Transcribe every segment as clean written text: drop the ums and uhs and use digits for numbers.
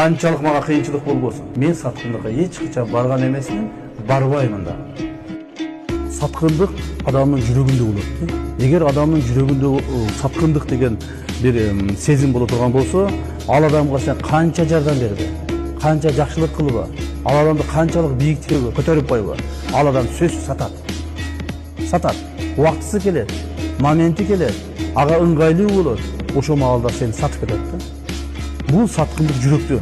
Канчалык мага кыйынчылык болбосун, мен саткындыкка эч качан барган эмесмин, барбаймын да. Саткындык адамдын жүрөгүндө болот. Эгер адамдын жүрөгүндө саткындык деген бир сезим боло турган болсо, ал адамга сен канча жардам бербе, канча жакшылык кылба, ал адамды канчалык бийиктикке көтөрүп койбо, ал адам сөзсүз сатат. Сатат. Убактысы келет, моменти келет, ага ыңгайлуу болот. Ошол маалда сени сатып кетет да. Бул саткындык жүрөктө.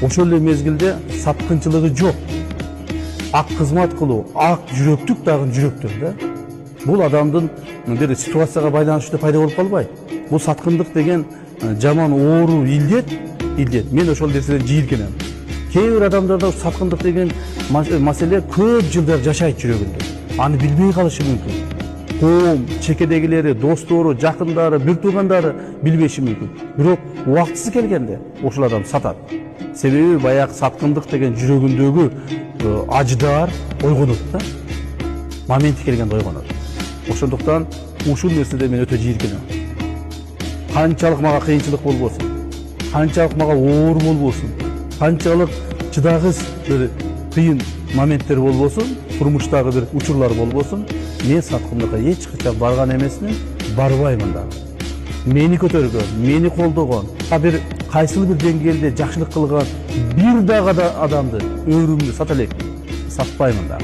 Ошол эле мезгилде саткынчылыгы жок. Ак кызмат кылуу, ак жүрөктүк дагы жүрөктөр да. Бул адамдын бир ситуацияга байланыштуу пайда болуп калбайт. Бул саткындык деген жаман оору илдет. Мен ошол нерседен жийилгенем. Кээ бир адамдарда саткындык деген маселе көп жылдар жашайт жүрөгүндө. Аны билбей калышы мүмкүн. Коом, чекедегилери, достору, жакындары, бир туугандары билбеши мүмкүн. Бирок убактысы келгенде ошол адам сатат. Себеби баягы саткындык деген жүрөгүндөгү аждар ойгонот да. Моменти келгенде ойгонот. Ошондуктан ушул нерседе мен өтө жийилгенем. Канчалык мага кыйынчылык болбосун, канчалык мага оор болбосун, канчалык чыдагыс бир кыйын моменттер болбосун, турмуштагы бир учурлар болбосун, мен саткындыкка эч качан барган эмесмин, барбаймын да. Мени көтөргөн, мени колдогон, бир кайсыл бир деңгээлде жакшылык кылган бир дагы адамды өмүрүмдө сата элек, сатпаймын да.